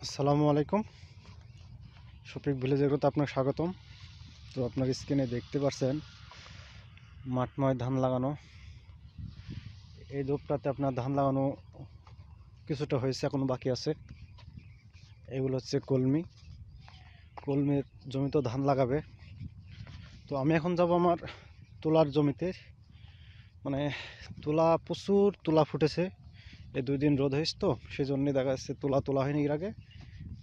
আসসালামু আলাইকুম। শফিক ভিলেজ এগ্রোতে আপনাকে স্বাগতম। তো আপনার স্ক্রিনে দেখতে পাচ্ছেন মাঠময় ধান লাগানো। এই জমিটাতে আপনার ধান লাগানো কিছুটা হয়েছে, এখনো বাকি আছে। এগুলো হচ্ছে কলমির জমিতেও ধান লাগাবে। তো আমি এখন যাব আমার তুলার জমিতে। মানে প্রচুর তুলা ফুটেছে। এই 2 দিন রোদ হয়েছে, তো সেই জন্যই দেখা যাচ্ছে তোলা হয়নি। এর আগে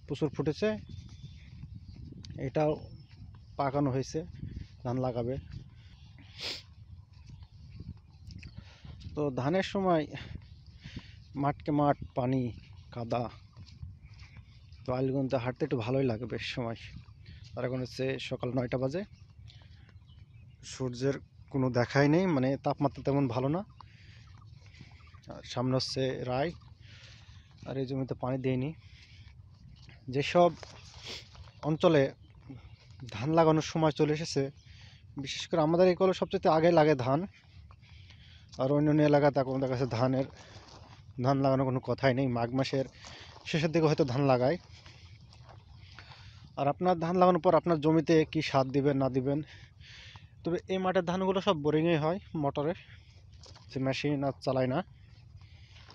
প্রচুর ফুটেছে। এটাও পাকানো হয়েছে, ধান লাগাবে। তো ধানের সময় মাঠকে মাঠ, পানি, কাদা। তো আইলগুনতে হাঁটতে একটু ভালোই লাগে বেশ সময়। আর এখন হচ্ছে সকাল 9টা বাজে। সূর্যের কোনো দেখাই নেই, মানে তাপমাত্রা তেমন ভালো না। আর সামনে হচ্ছে রায়। আর এই জমিতে পানি দেয়নি। যেসব অঞ্চলে ধান লাগানোর সময় চলে এসেছে, বিশেষ করে আমাদের এই কলে সবচেয়ে আগে লাগে ধান। আর অন্যান্য এলাকাতে এখন দেখা যাচ্ছে ধান লাগানোর কোনো কথাই নেই। মাঘ মাসের শেষের দিকে হয়তো ধান লাগায়। আর আপনার ধান লাগানোর পর আপনার জমিতে কি সার দিবেন না দিবেন। তবে এই মাঠের ধানগুলো সব বোরিংয়ে হয়, মোটরে। যে মেশিন আর চালায় না।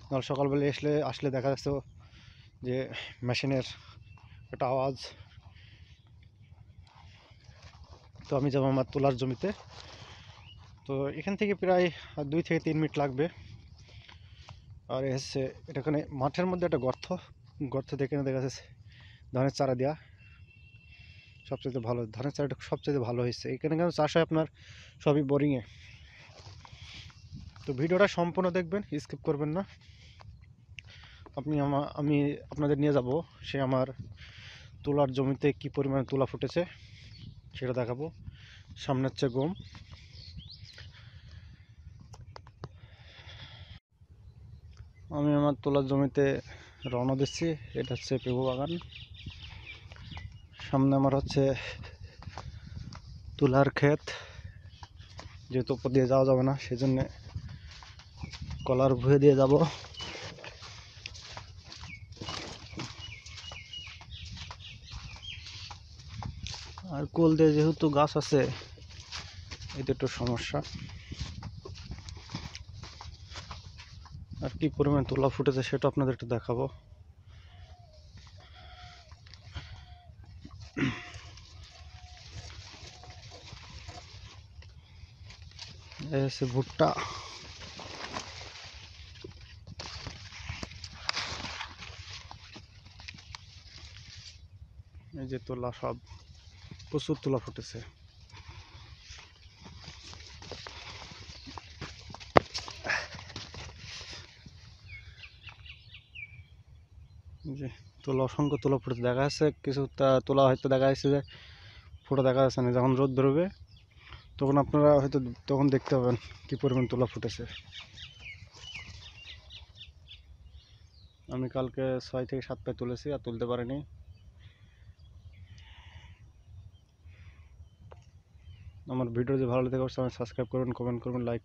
নাহলে সকালবেলা আসলে দেখা যাচ্ছে যে মেশিনের একটা আওয়াজ। তো আমি যাবো আমার তোলার জমিতে। তো এখান থেকে প্রায় 2 থেকে 3 মিনিট লাগবে। আর এসছে এটাখানে মাঠের মধ্যে একটা গর্ত থেকে দেখা যাচ্ছে ধানের চারা দেওয়া। সবচেয়ে ভালো ধানের চারাটা সবচেয়ে ভালো হয়েছে। এখানে কেন চাষ হয় আপনার সবই বোরিংয়ে। তো ভিডিওটা সম্পূর্ণ দেখবেন, স্কিপ করবেন না। আমি আপনাদের নিয়ে যাব সে আমার তুলার জমিতে কি পরিমাণে তুলা ফুটেছে সেটা দেখাবো। সামনে হচ্ছে গম। আমি আমার তুলার জমিতে রওনা দিচ্ছি। এটা হচ্ছে পেঁপে বাগান। সামনে আমার হচ্ছে তুলার ক্ষেত। যেহেতু উপর দিয়ে যাওয়া যাবে না, সেজন্য কলার ভুঁয়ে দিয়ে যাব। আর কোল দিয়ে যেহেতু গাছ আছে, এটা একটু সমস্যা। আর কি পরিমাণ তুলা ফুটেছে সেটা আপনাদের একটু দেখাবো। এই হচ্ছে ভুট্টা। এই যে তুলা, সব প্রচুর তুলা ফুটেছে। যে অসংখ্য তুলা ফুটেছে, দেখা যাচ্ছে কিছু তুলা হয়তো দেখা যাচ্ছে যে ফুটো দেখা যাচ্ছে না। যখন রোদ বেরোবে তখন আপনারা হয়তো তখন দেখতে পাবেন কি পরিমাণ তুলা ফুটেছে। আমি কালকে 6 থেকে 7 পায়ে তুলেছি, আর তুলতে পারিনি। আমার ভিডিও যদি ভালো লেগে থাকে সাবস্ক্রাইব করবেন, কমেন্ট করবেন, লাইক